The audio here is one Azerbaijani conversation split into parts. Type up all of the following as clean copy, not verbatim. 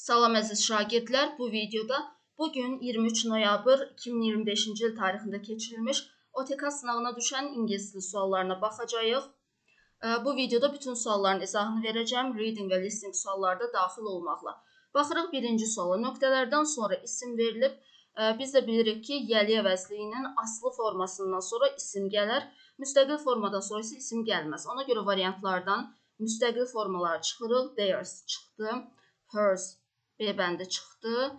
Salam əziz şagirdlər, bu videoda bugün 23 noyabr 2025-ci il tarixində keçirilmiş OTK sınavına düşən ingilis dili suallarına baxacağıq. Bu videoda bütün sualların izahını verəcəm, reading və listening sualları da daxil olmaqla. Baxırıq birinci suala, nöqtələrdən sonra isim verilib. Biz də bilirik ki, yəli əvəzliyinin aslı formasından sonra isim gələr, müstəqil formadan sonra isə isim gəlməz. Ona görə variantlardan müstəqil formaları çıxırıq, theirs çıxdı, hers B bəndi çıxdı.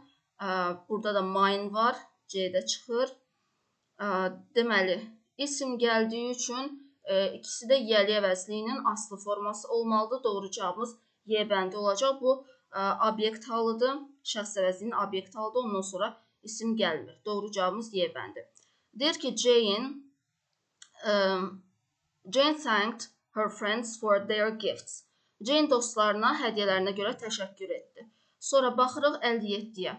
Burada da mine var. C-də çıxır. Deməli, isim gəldiyi üçün ikisi də yəli əvəzliyinin aslı forması olmalıdır. Doğru cavabımız Y bəndi olacaq. Bu obyekt halıdır. Şəxs əvəzliyinin obyekt halıdır. Ondan sonra isim gəlmir. Doğru cavabımız Y bəndi. Deyir ki, Jane thanked her friends for their gifts. Jane dostlarına hədiyyələrinə görə təşəkkür etdi. Sonra baxırıq 57-yə.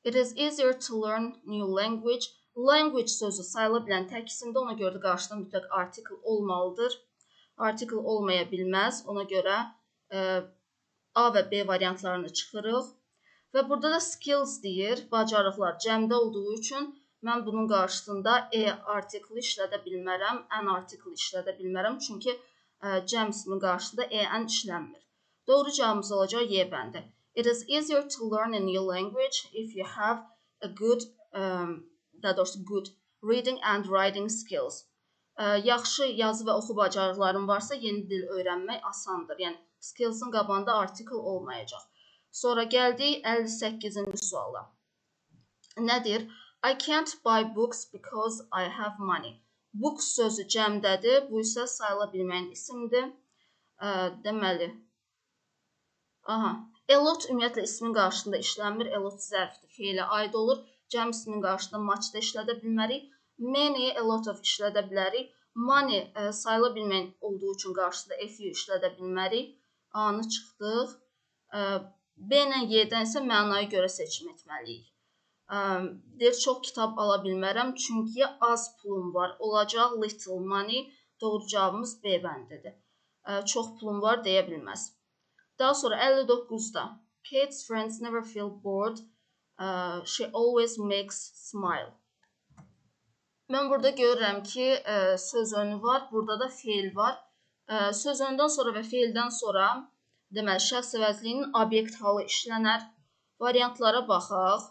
It is easier to learn new language. Language sözü sayıla bilən tək isimdə, ona görə də qarşıda mütləq article olmalıdır. Article olmaya bilməz. Ona görə A və B variantlarını çıxırıq. Və burada da skills deyir. Bacarıqlar cəmdə olduğu üçün mən bunun qarşısında article işlədə bilmərəm, an article işlədə bilmərəm. Çünki cəm isminin qarşısında an işlənmir. Doğru cavabımız olacaq Y bəndi. It is easier to learn a new language if you have a good reading and writing skills. Yaxşı yazı və oxu bacarıqların varsa yeni dil öyrənmək asandır. Yəni skills'ın qabağında article olmayacaq. Sonra gəldik 58-ci suala. Nədir? I can't buy books because I have money. Books sözü cəmdədir. Bu isə sayıla bilməyən isimdir. Deməli, a lot ümumiyyətlə ismin qarşısında işlənmir. A lot zərfdir, feilə aid olur. Cəm isminin qarşısında much da işlədə bilmərik. Many, a lot of işlədə bilərik. Money sayıla bilməyən olduğu üçün qarşısında fu işlədə bilmərik. A-nı çıxdıq. B ilə Y-dən isə mənaya görə seçim etməliyik. Deyir, çox kitab ala bilmərəm, çünki az pulum var. Olacaq little money. Doğru cavabımız B bəndidir. Çox pulum var deyə bilməz. Daha sonra 59-da. Kate's friends never feel bored. She always makes smile. Mən burada görürəm ki, söz önü var. Burada da feil var. Söz öndən sonra və feildən sonra deməli, şəxs əvəzliyinin obyekt halı işlənər. Variantlara baxaq.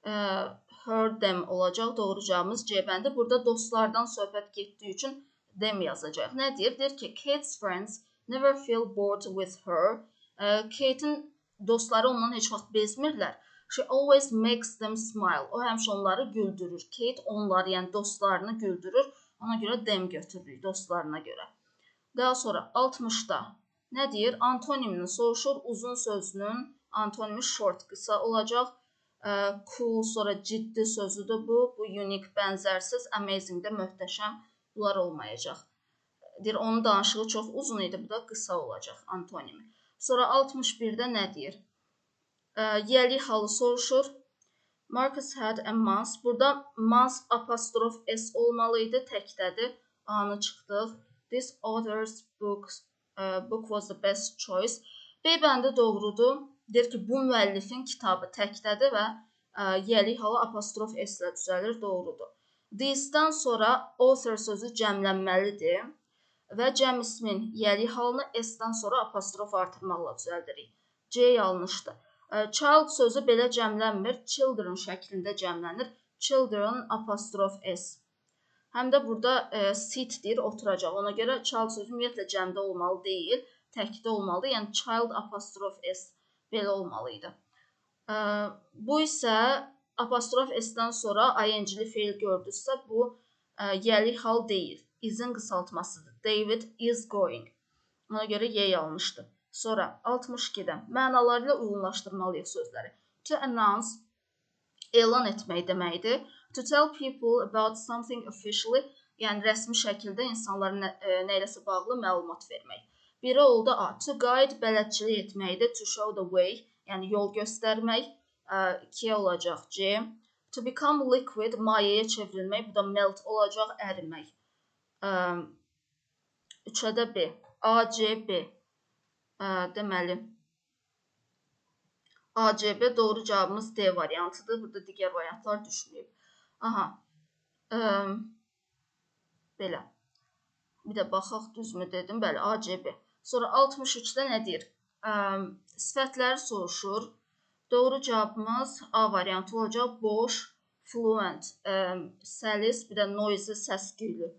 Her, them olacaq. Doğru cavabımız C bəndi. Burada dostlardan söhbət getdiyi üçün them yazacaq. Nə deyir? Deyir ki, Kate's friends never feel bored with her. Kate'in dostları ondan heç vaxt bezmirlər. She always makes them smile. O həmişə onları güldürür. Kate onları, yəni dostlarını güldürür. Ona görə them götürürük, dostlarına görə. Daha sonra 60-da nə deyir? Antonimini soruşur. Uzun sözünün antonimi short, qısa olacaq. Cool, sonra ciddi sözüdür bu. Bu unique, bənzərsiz, amazing də möhtəşəm. Bunlar olmayacaq. Deyir, onun danışığı çox uzun idi. Bu da qısa olacaq antonimi. Sonra 61-də nə deyir? Yəli halı soruşur. Marcus had a month. Burada month apostrof S olmalıydı. Təkdədir. A-nı çıxdıq. This author's book was the best choice. B bəndi doğrudur. Deyir ki, bu müəllifin kitabı təkdədir və yəli halı apostrof S ilə düzəlir. Doğrudur. This-dən sonra author sözü cəmlənməlidir. Və cəm ismin yəli halını S-dən sonra apostrof artırmaqla düzəldirik. C yanlışdır. Child sözü belə cəmlənmir. Children şəklində cəmlənir. Children apostrof S. Həm də burada sit deyir, oturacaq. Ona görə child sözü ümumiyyətlə cəmdə olmalı deyil. Təkdə olmalıdır. Yəni child apostrof S belə olmalıydı. Bu isə apostrof S-dən sonra ing-li feil gördünüzsə, bu yəli hal deyil. Is-in qısaltmasıdır. David is going. Ona görə Y yanlışdır. Sonra 62-də mənaları ilə uyğunlaşdırmalıyıq sözləri. To announce, elan etmək deməkdir. To tell people about something officially, yəni rəsmi şəkildə insanlara nə iləsə bağlı məlumat vermək. Biri oldu A. To guide, bələdçilik etməkdir. To show the way, yəni yol göstərmək. 2-yə olacaq C. To become liquid, mayeyə çevrilmək. Bu da melt olacaq, ərimək. 3-ə də B. A, C, B. Deməli, ACB doğru cavabımız D variantıdır. Burada digər variantlar düşməyib. Aha. Belə. Bir də baxaq düzmü dedim. Bəli, ACB. Sonra 63-də nə deyir? Sifətləri soruşur. Doğru cavabımız A variantı olacaq. Boş, fluent, səlis, bir də noisy, səs-küylü.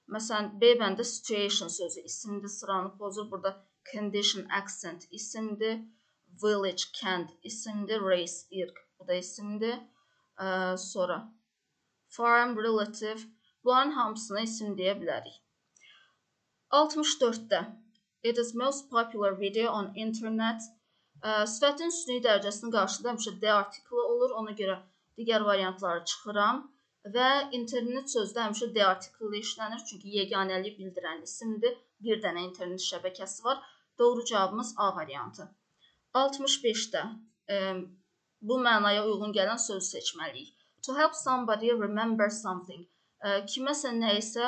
Məsələn, B bəndə situation sözü isimdir, sıranı pozur. Burada condition, accent isimdir. Village, kənd isimdir. Race, irq, bu da isimdir. Sonra farm, relative, bunların hamısına isim deyə bilərik. 64-də it is most popular video on internet. Sifətin üstünlük dərəcəsinin qarşısında həmişə D artiklı olur. Ona görə digər variantları çıxıram. Və internet sözü də həmişə D artiklı işlənir. Çünki yeganəliyi bildirən isimdir. Bir dənə internet şəbəkəsi var. Doğru cavabımız A variantı. 65-də bu mənaya uyğun gələn söz seçməliyik. To help somebody remember something. Kiməsə nəyisə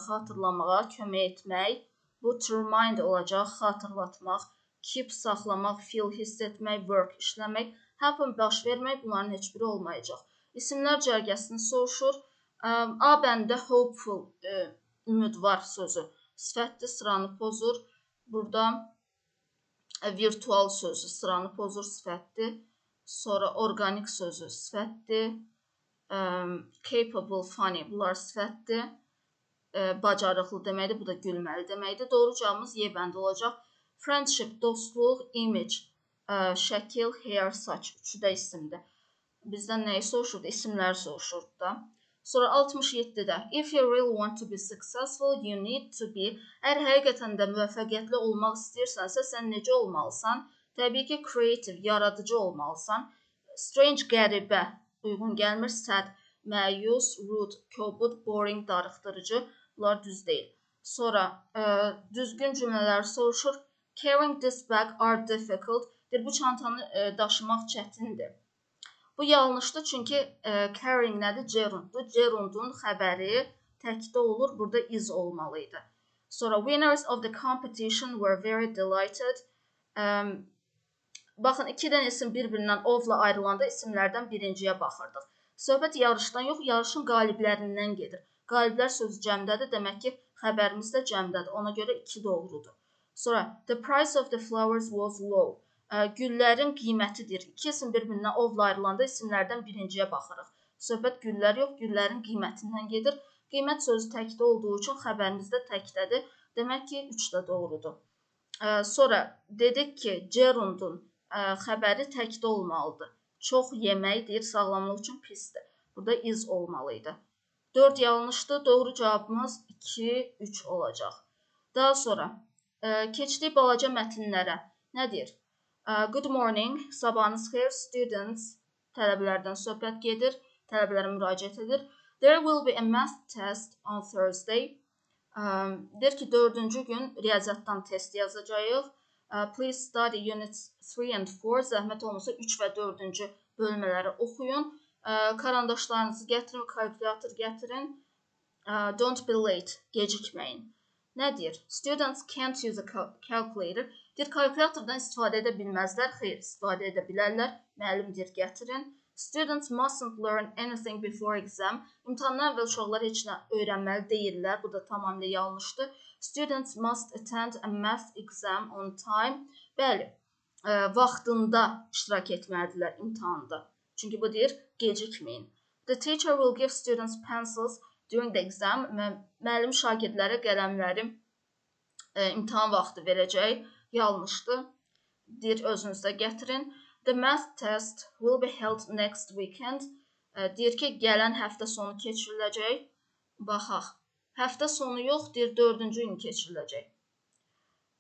xatırlamağa kömək etmək. Bu to remind olacaq, xatırlatmaq. Keep saxlamaq, feel hiss etmək, work işləmək. Happen baş vermək, bunların heç biri olmayacaq. İsimlər cərgəsini soruşur. A bəndə hopeful, ümidvar sözü sifətdir, sıranı pozur. Burada virtual sözü sıranı pozur, sifətdir. Sonra organik sözü sifətdir. Capable, funny, bunlar sifətdir. Bacarıqlı deməkdir, bu da gülməli deməkdir. Doğru cavabımız Y bəndə olacaq. Friendship, dostluq, image, şəkil, hair, saç. Üçü də isimdir. Bizdən nəyi soruşurdu? İsimləri soruşurdu da. Sonra 67-də if you really want to be successful, you need to be. Əgər həqiqətən də müvəffəqiyyətli olmaq istəyirsənsə, sən necə olmalısan? Təbii ki, creative, yaradıcı olmalısan. Strange, qəribə, uyğun gəlmir. Sad, məyus, rude, kobud, boring, darıxdırıcı. Bunlar düz deyil. Sonra düzgün cümlələri soruşur. Carrying this bag are difficult. Bu çantanı daşımaq çətindir. Bu yanlışdır, çünki carrying nədir? Gerunddur. Gerundun xəbəri təkdə olur. Burada is olmalıydı. Sonra winners of the competition were very delighted. Baxın, iki dənə isim bir-birindən ofla ayrılanda isimlərdən birinciyə baxırdıq. Söhbət yarışdan yox, yarışın qaliblərindən gedir. Qaliblər sözü cəmdədir, demək ki, xəbərimiz də cəmdədir. Ona görə 2 doğrudur. Sonra the price of the flowers was low. Güllərin qiymətidir. İki isim bir-birindən ofla ayrılanda isimlərdən birinciyə baxırıq. Söhbət güllər yox, güllərin qiymətindən gedir. Qiymət sözü təkdə olduğu üçün xəbərimiz də təkdədir. Demək ki, 3 də doğrudur. Sonra dedik ki, gerundun xəbəri təkdə olmalıdır. Çox yemək deyir, sağlamlıq üçün pisdir. Burada is olmalıydı. 4 yanlışdır. Doğru cavabımız 2, 3 olacaq. Daha sonra keçdik balaca mətnlərə. Nə deyir? Good morning, sabahınız xeyir, students, tələbələrdən söhbət gedir, tələbələrə müraciət edir. There will be a math test on Thursday. Deyir ki, 4-cü gün riyaziyyatdan test yazacağıq. Please study units 3 and 4. Zəhmət olmasa 3 və 4-cü bölmələri oxuyun. Karandaşlarınızı gətirin, kalkulator gətirin. Don't be late, gecikməyin. Nə deyir? Students can't use a calculator. Deyir, kalkulatordan istifadə edə bilməzlər. Xeyr, istifadə edə bilərlər. Müəllim deyir, gətirin. Students mustn't learn anything before exam. İmtahandan əvvəl uşaqlar heç nə öyrənməli deyirlər. Bu da tamamilə yanlışdır. Students must attend a math exam on time. Bəli, vaxtında iştirak etməlidirlər imtahanda. Çünki bu deyir, gecikməyin. The teacher will give students pencils during the exam. Müəllim şagirdlərə qələmləri imtahan vaxtı verəcək. Yanlışdır. Deyir, özünüzdə gətirin. The math test will be held next weekend. Deyir ki, gələn həftə sonu keçiriləcək. Baxaq. Həftə sonu yox, deyir, 4-cü gün keçiriləcək.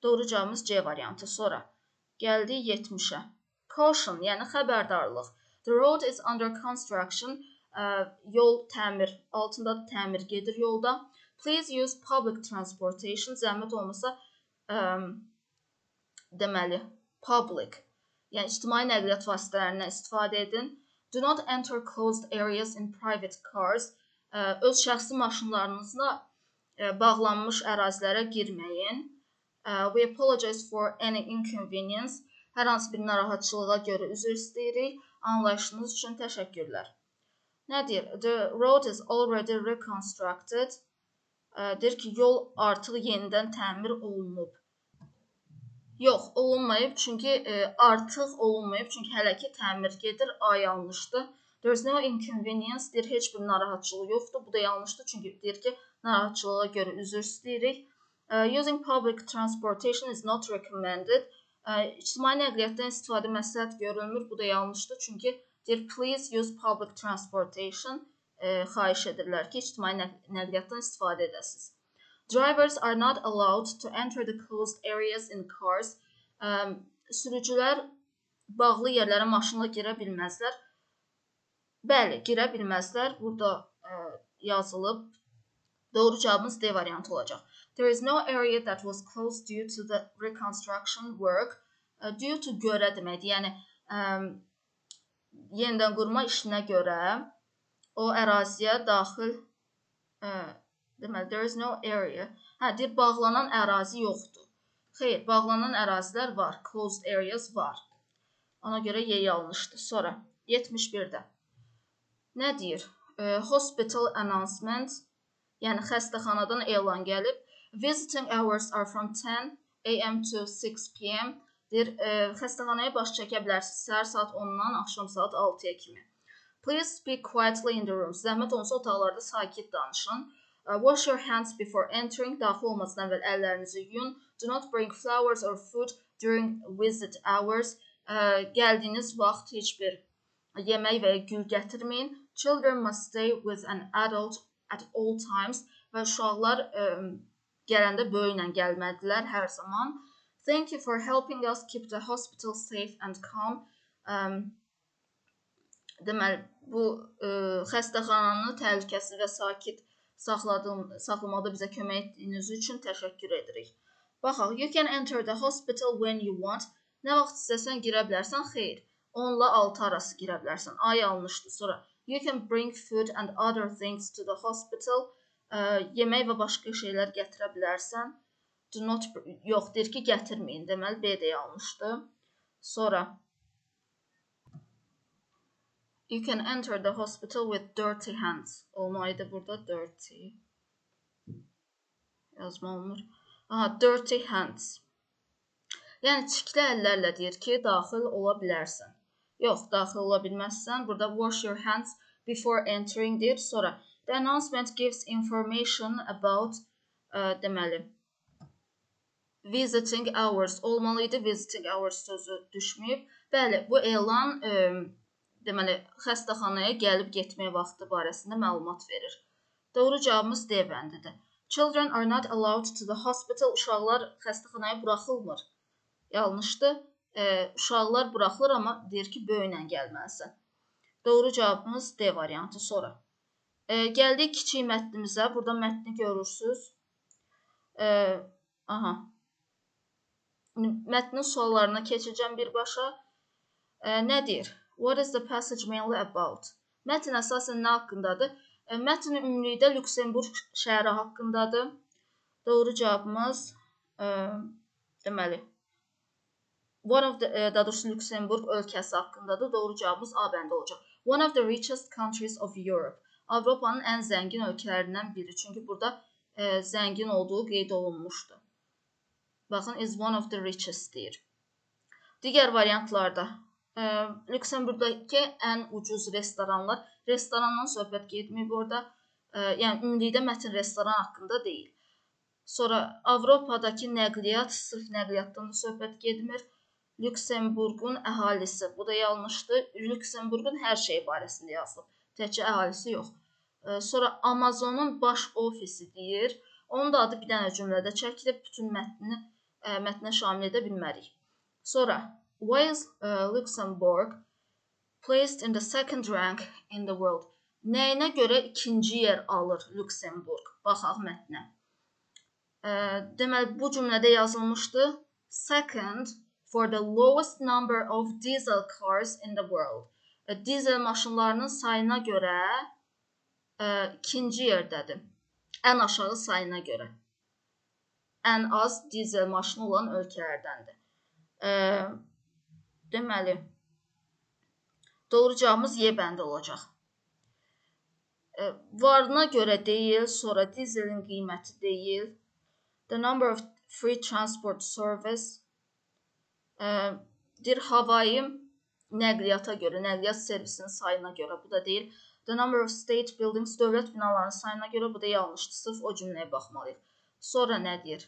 Doğru cavabımız C variantı. Sonra gəldik 70-ə. Caution, yəni xəbərdarlıq. The road is under construction. Yol təmir, altında təmir gedir yolda. Please use public transportation. Zəhmət olmasa deməli, public, yəni ictimai nəqliyyat vasitələrindən istifadə edin. Do not enter closed areas in private cars. Öz şəxsi maşınlarınızla bağlanmış ərazilərə girməyin. We apologize for any inconvenience. Hər hansı bir narahatçılığa görə üzr istəyirik. Anlayışınız üçün təşəkkürlər. Nə deyir? The road is already reconstructed. Deyir ki, yol artıq yenidən təmir olunub. Yox, olunmayıb, çünki artıq olunmayıb, çünki hələ ki təmir gedir, A yanlışdır. There's no inconvenience, deyir, heç bir narahatçılıq yoxdur, bu da yanlışdır, çünki deyir ki, narahatçılığa görə üzr istəyirik. Using public transportation is not recommended. İctimai nəqliyyatdan istifadə məsləhət görülmür, bu da yanlışdır, çünki deyir, please use public transportation, xahiş edirlər ki, ictimai nəqliyyatdan istifadə edəsiniz. Drivers are not allowed to enter the closed areas in cars. Sürücülər bağlı yerlərə maşınla girə bilməzlər. Bəli, girə bilməzlər. Burada yazılıb. Doğru cavabımız D variantı olacaq. There is no area that was closed due to the reconstruction work. Due to görə deməkdir. Yəni, yenidən qurma işinə görə o əraziyə daxil deməli, there is no area. Deyir, bağlanan ərazi yoxdur. Xeyr, bağlanan ərazilər var. Closed areas var. Ona görə Y yanlışdır. Sonra 71-də. Nə deyir? Hospital announcement, yəni xəstəxanadan elan gəlib. Visiting hours are from 10 AM to 6 PM. Deyir, xəstəxanaya baş çəkə bilərsiniz səhər saat 10-dan axşam saat 6-ya kimi. Please speak quietly in the room. Zəhmət olunsa otaqlarda sakit danışın. Wash your hands before entering. Daxil olmasından əvvəl əllərinizi yuyun. Do not bring flowers or food during visit hours. Gəldiyiniz vaxt heç bir yemək və ya gül gətirməyin. Children must stay with an adult at all times. Və uşaqlar gələndə böyüklə gəlməlidirlər hər zaman. Thank you for helping us keep the hospital safe and calm. Deməli, bu xəstəxananı təhlükəsiz və sakit saxlamada bizə kömək etdiyiniz üçün təşəkkür edirik. Baxaq, you can enter the hospital when you want. Nə vaxt istəsən girə bilərsən? Xeyr, 10 ilə 6 arası girə bilərsən. A yanlışdır. Sonra, you can bring food and other things to the hospital. Yemək və başqa şeylər gətirə bilərsən. Do not, yox, deyir ki, gətirməyin. Deməli, B də yanlışdır. Sonra, you can enter the hospital with dirty hands. Olmalıydı burada dirty. Yazma olmur. Aha, dirty hands. Yəni, çikli əllərlə deyir ki, daxil ola bilərsən. Yox, daxil ola bilməzsən. Burada wash your hands before entering deyir. Sonra, the announcement gives information about, deməli, visiting hours. Olmalıydı, visiting hours sözü düşməyib. Bəli, bu elan deməli, xəstəxanaya gəlib getmək vaxtı barəsində məlumat verir. Doğru cavabımız D bəndidir. Children are not allowed to the hospital. Uşaqlar xəstəxanaya buraxılmır. Yanlışdır. Uşaqlar buraxılır, amma deyir ki, böyüklə gəlməlisən. Doğru cavabımız D variantı. Sonra. Gəldik kiçik mətnimizə. Burada mətni görürsünüz. Mətnin suallarına keçəcəm birbaşa. Nə deyir? What is the passage mainly about? Mətn əsasən nə haqqındadır? Mətn ümumilikdə Lüksemburq şəhəri haqqındadır. Doğru cavabımız deməli daha doğrusu Lüksemburq ölkəsi haqqındadır. Doğru cavabımız A bəndi olacaq. One of the richest countries of Europe. Avropanın ən zəngin ölkələrindən biri. Çünki burada zəngin olduğu qeyd olunmuşdur. Baxın, is one of the richest deyir. Digər variantlarda Lüksemburqdakı ən ucuz restoranlar. Restorandan söhbət getməyib orada. Yəni, ümumilikdə mətn restoran haqqında deyil. Sonra Avropadakı nəqliyyat, sırf nəqliyyatdan da söhbət getmir. Lüksemburqun əhalisi. Bu da yanlışdır. Lüksemburqun hər şey barəsində yazılıb. Təkcə əhalisi yox. Sonra Amazonun baş ofisi deyir. Onun da adı bir dənə cümlədə çəkilib. Bütün mətnə şamil edə bilmərik. Sonra, why is Luxembourg placed in the second rank in the world? Nəyinə görə ikinci yer alır Lüksemburq? Baxaq mətnə. Deməli, bu cümlədə yazılmışdı. Second for the lowest number of diesel cars in the world. Dizel maşınlarının sayına görə ikinci yerdədir. Ən aşağı sayına görə. Ən az dizel maşını olan ölkələrdəndir. Deməli, doğru cavabımız Y bəndi olacaq. Varına görə deyil, sonra dizelin qiyməti deyil. The number of free transport service deyir havayı nəqliyyata görə, nəqliyyat servisinin sayına görə, bu da deyil. The number of state buildings, dövlət binalarının sayına görə, bu da yanlışdır, sırf o cümləyə baxmalıyıq. Sonra nə deyir?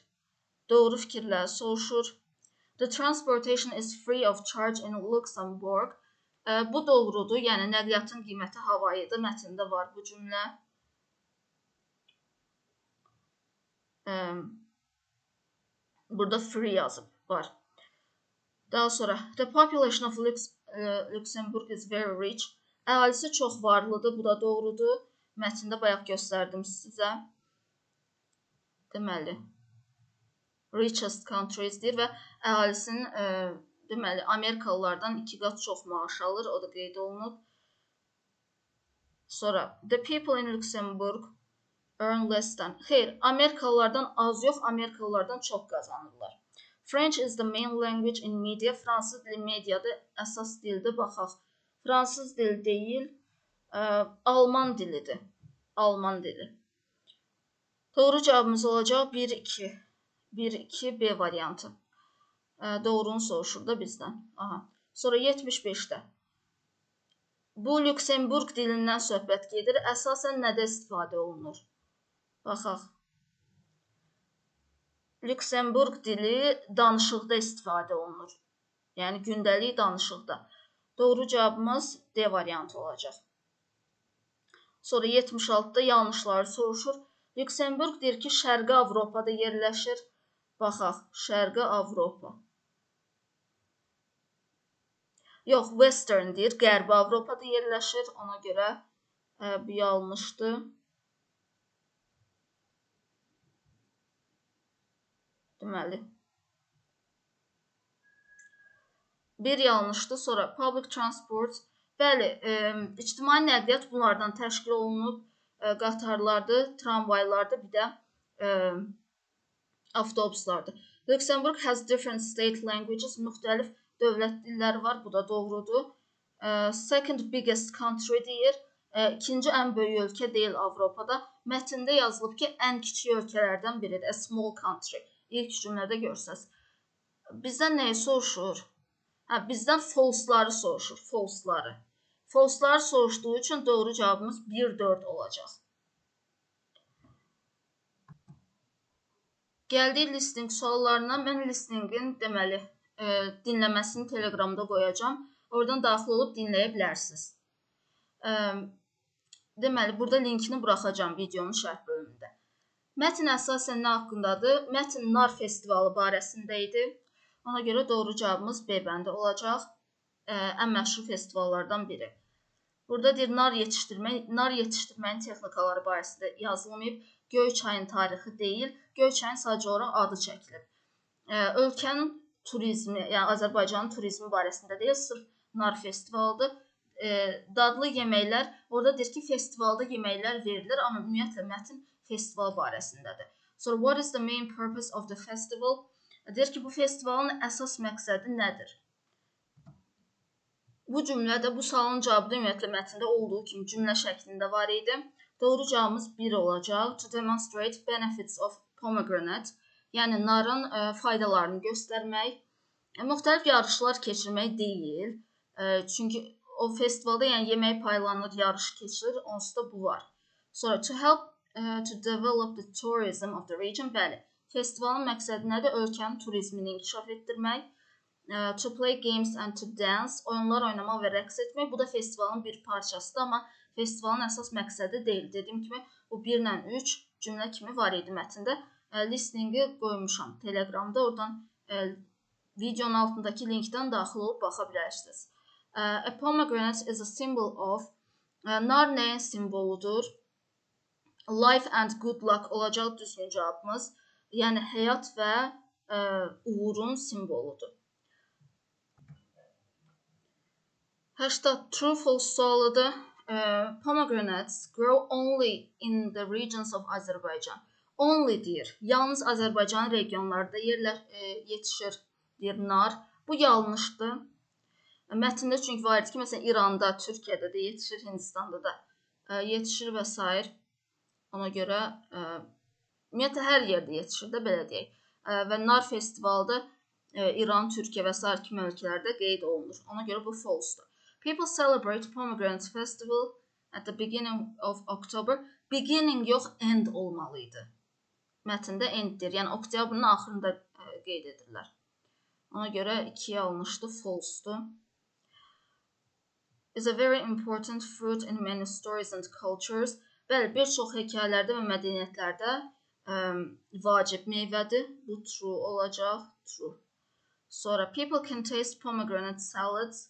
Doğru fikirlər soruşur. The transportation is free of charge in Luxembourg. Bu doğrudur, yəni nəqliyyatın qiyməti havayıdır, mətndə var bu cümlə. Burada free yazıb, var. Daha sonra, the population of Luxembourg is very rich. Əhalisi çox varlıdır, bu da doğrudur. Mətndə bayaq göstərdim sizə. Deməli, richest countries deyir və əhalisinin, deməli, Amerikalılardan 2 qat çox maaş alır, o da qeyd olunub. Sonra, the people in Luxembourg earn less than. Xeyr, Amerikalılardan az yox, Amerikalılardan çox qazanırlar. French is the main language in media. Fransız dili mediada əsas dildir. Baxaq, fransız dili deyil, Alman dilidir. Alman dili. Doğru cavabımız olacaq 1-2. 1-2 B variantı. Doğrunu soruşur da bizdən. Aha. Sonra 75-də. Bu Lüksemburg dilindən söhbət gedir. Əsasən nədə istifadə olunur? Baxaq. Lüksemburg dili danışıqda istifadə olunur. Yəni gündəlik danışıqda. Doğru cavabımız D variantı olacaq. Sonra 76-da yanlışları soruşur. Lüksemburg deyir ki, Şərqi Avropada yerləşir. Baxaq, Şərqi Avropa. Yox, Western deyir, Qərbi Avropada yerləşir. Ona görə bu yanlışdır. Deməli, bir yanlışdır. Sonra public transport. Bəli, ictimai nəqliyyat bunlardan təşkil olunub. Qatarlardır, tramvaylardır, bir də avtobuslardır. Luxembourg has different state languages. Müxtəlif dövlət dilləri var, bu da doğrudur. Second biggest country deyir. İkinci ən böyük ölkə deyil Avropada. Mətndə yazılıb ki, ən kiçik ölkələrdən biridir. A small country. İlk cümlədə görsəz. Bizdən nəyi soruşur? Bizdən false-ları soruşur, false-ları. False-ları soruşduğu üçün doğru cavabımız 1-4 olacaq. Gəldik listening suallarına. Mən listeningin deməli dinləməsini Telegramda qoyacağam. Oradan daxil olub dinləyə bilərsiniz. Deməli, burada linkini buraxacağam videonun şərh bölümündə. Mətn əsasən nə haqqındadır? Mətn nar festivalı barəsində idi. Ona görə doğru cavabımız B bəndi olacaq. Ən məşhur festivallardan biri. Burada deyir, nar yetişdirməyin texnikaları barəsində yazılmayıb. Göyçayın tarixi deyil. Göyçayın sadəcə olaraq adı çəkilib. Ölkənin turizmi, yəni Azərbaycanın turizmi barəsində deyil, sırf nar festivalıdır. Dadlı yeməklər, orada deyir ki, festivalda yeməklər verilir, amma ümumiyyətlə mətn festival barəsindədir. So, what is the main purpose of the festival? Deyir ki, bu festivalın əsas məqsədi nədir? Bu cümlədə, bu sualın cavabı da ümumiyyətlə mətndə olduğu kimi cümlə şəklində var idi. Doğru cavabımız 1 olacaq. To demonstrate benefits of pomegranate. Yəni, narın faydalarını göstərmək. Müxtəlif yarışlar keçirmək deyil. Çünki o festivalda yəni yemək paylanır, yarış keçirir. Onsuz da bu var. Sonra, to help to develop the tourism of the region. Bəli, festivalın məqsədi nədir? Ölkənin turizmini inkişaf etdirmək. To play games and to dance. Oyunlar oynamaq və rəqs etmək. Bu da festivalın bir parçasıdır, amma festivalın əsas məqsədi deyil. Dediyim kimi, o 1-lə 3 cümlə kimi var idi mətndə. Listeningi qoymuşam Telegramda. Oradan videonun altındakı linkdən daxil olub baxa bilərsiniz. A pomegranate is a symbol of. Nar nəyin simvoludur? Life and good luck olacaq düzgün cavabımız. Yəni, həyat və uğurun simvoludur. 80 true false sualıdır. Pomegranates grow only in the regions of Azerbaijan. Only deyir. Yalnız Azərbaycan regionlarında yetişir deyir nar. Bu yanlışdır. Mətndə çünki var idi ki, məsələn, İranda, Türkiyədə də yetişir, Hindistanda da yetişir və s. Ona görə ümumiyyətlə hər yerdə yetişir də, belə deyək. Və nar festivalı da İran, Türkiyə və s. kimi ölkələrdə qeyd olunur. Ona görə bu false-dur. People celebrate pomegranate festival at the beginning of October. Beginning yox, end olmalıydı. Mətndə enddir. Yəni oktyabrın axırında qeyd edirlər. Ona görə 2 yanlışdır, false-dur. Is a very important fruit in many stories and cultures. Bəli, bir çox hekayələrdə və mədəniyyətlərdə vacib meyvədir. Bu true olacaq. True. Sonra people can taste pomegranate salads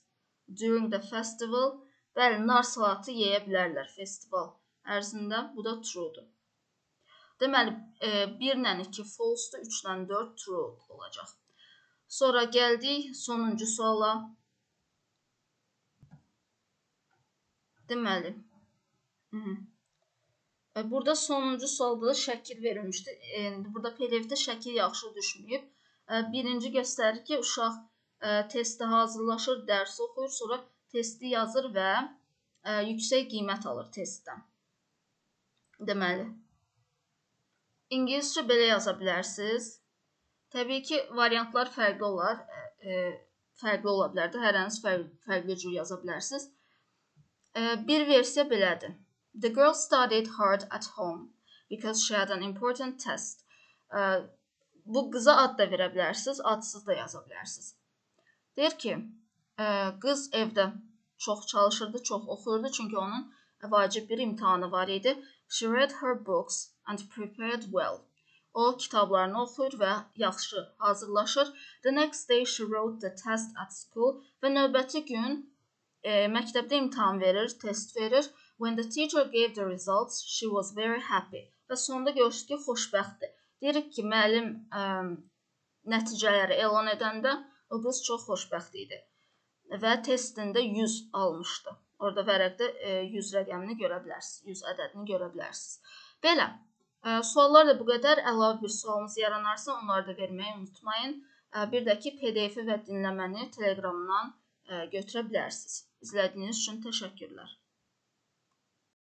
during the festival. Bəli, nar salatı yeyə bilərlər festival ərzində. Bu da truedur. Deməli, 1 ilə 2 false-dur, 3 ilə 4 true olacaq. Sonra gəldik sonuncu suala. Deməli, burada sonuncu sualda da şəkil verilmişdi. Burada PDF-də şəkil yaxşı düşməyib. Birinci göstərir ki, uşaq testə hazırlaşır, dərs oxuyur, sonra testi yazır və yüksək qiymət alır testdən. Deməli, İngiliscə belə yaza bilərsiniz. Təbii ki, variantlar fərqli olar. Fərqli ola bilər də, hər hansı fərqli cür yaza bilərsiniz. Bir versiya belədir. The girl studied hard at home because she had an important test. Bu qıza ad da verə bilərsiniz, adsız da yaza bilərsiniz. Deyir ki, qız evdə çox çalışırdı, çox oxuyurdu, çünki onun vacib bir imtahanı var idi. She read her books and prepared well. O kitablarını oxuyur və yaxşı hazırlaşır. The next day she wrote the test at school və növbəti gün məktəbdə imtahan verir, test verir. When the teacher gave the results, she was very happy. Və sonunda görürsünüz ki, xoşbəxtdir. Deyirik ki, müəllim nəticələri elan edəndə o qız çox xoşbəxt idi. Və testində 100 almışdı. Orada vərəqdə 100 rəqəmini görə bilərsiniz, 100 ədədini görə bilərsiniz. Belə, suallar da bu qədər. Əlavə bir sualınız yaranarsa, onları da verməyi unutmayın. Bir də ki, PDF-i və dinləməni Telegramdan götürə bilərsiniz. İzlədiyiniz üçün təşəkkürlər.